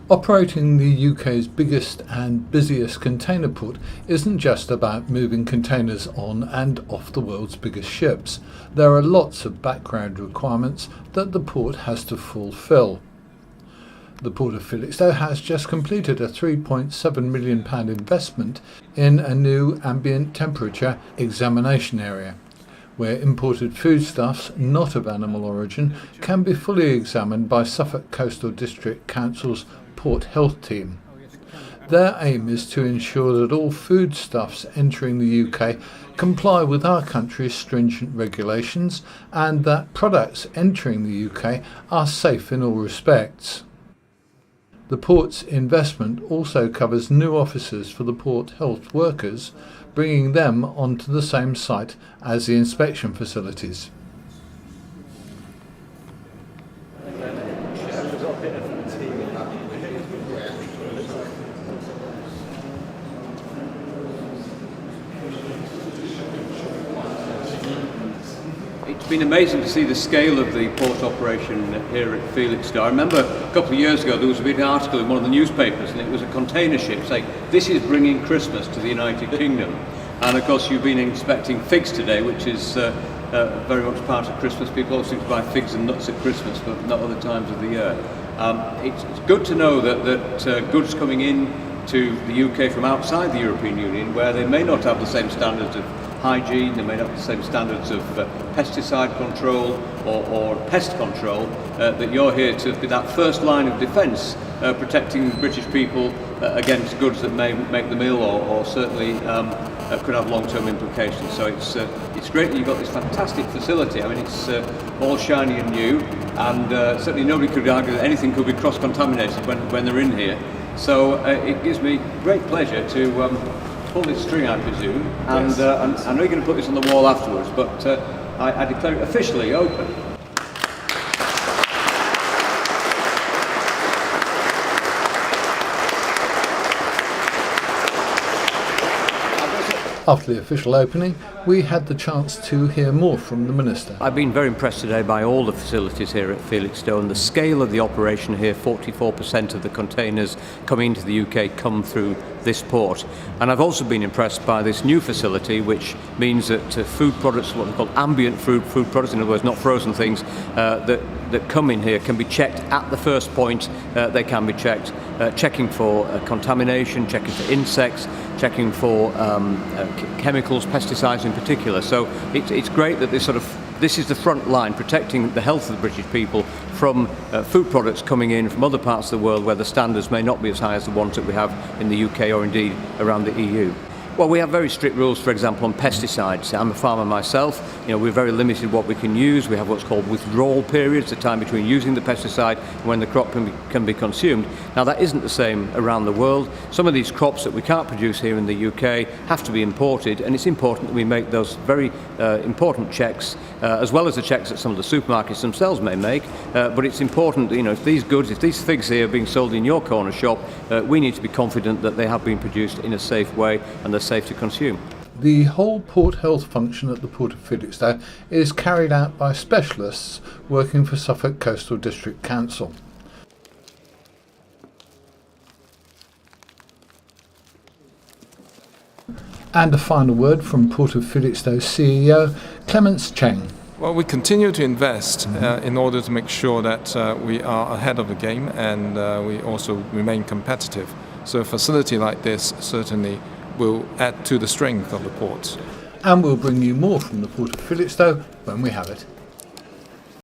Operating the UK's biggest and busiest container port isn't just about moving containers on and off the world's biggest ships. There are lots of background requirements that the port has to fulfil. The Port of Felixstowe has just completed a £3.7 million investment in a new ambient temperature examination area, where imported foodstuffs not of animal origin can be fully examined by Suffolk Coastal District Council's Port Health Team. Their aim is to ensure that all foodstuffs entering the UK comply with our country's stringent regulations and that products entering the UK are safe in all respects. The port's investment also covers new offices for the port health workers, bringing them onto the same site as the inspection facilities. It's been amazing to see the scale of the port operation here at Felixstowe. I remember a couple of years ago there was a big article in one of the newspapers, and it was a container ship saying, "This is bringing Christmas to the United Kingdom." And of course you've been inspecting figs today, which is very much part of Christmas. People also seem to buy figs and nuts at Christmas, but not other times of the year. It's good to know that goods coming in to the UK from outside the European Union, where they may not have the same standards of hygiene, they may not have the same standards of pesticide control or pest control, that you're here to be that first line of defence, protecting British people against goods that may make them ill or certainly could have long-term implications. So it's great that you've got this fantastic facility. I mean, it's all shiny and new, and certainly nobody could argue that anything could be cross-contaminated when they're in here. So it gives me great pleasure to pull this string, I presume, and Yes. I know you're going to put this on the wall afterwards, but I declare it officially open. After the official opening, we had the chance to hear more from the Minister. I've been very impressed today by all the facilities here at Felixstowe and the scale of the operation here. 44% of the containers coming into the UK come through this port. And I've also been impressed by this new facility, which means that food products, what we call ambient food products, in other words, not frozen things, that come in here can be checked at the first point. They can be checked, checking for contamination, checking for insects, checking for chemicals, pesticides in particular. So it's great that this is the front line, protecting the health of the British people from food products coming in from other parts of the world where the standards may not be as high as the ones that we have in the UK or indeed around the EU. Well, we have very strict rules, for example, on pesticides. I'm a farmer myself. We're very limited what we can use. We have what's called withdrawal periods, the time between using the pesticide and when the crop can be consumed. Now, that isn't the same around the world. Some of these crops that we can't produce here in the UK have to be imported, and it's important that we make those very important checks, as well as the checks that some of the supermarkets themselves may make. But it's important, if these figs here are being sold in your corner shop, we need to be confident that they have been produced in a safe way and they're safe to consume. The whole port health function at the Port of Felixstowe is carried out by specialists working for Suffolk Coastal District Council. And a final word from Port of Felixstowe CEO Clements Cheng. Well, we continue to invest in order to make sure that we are ahead of the game and we also remain competitive. So a facility like this certainly will add to the strength of the port. And we'll bring you more from the Port of Felixstowe when we have it.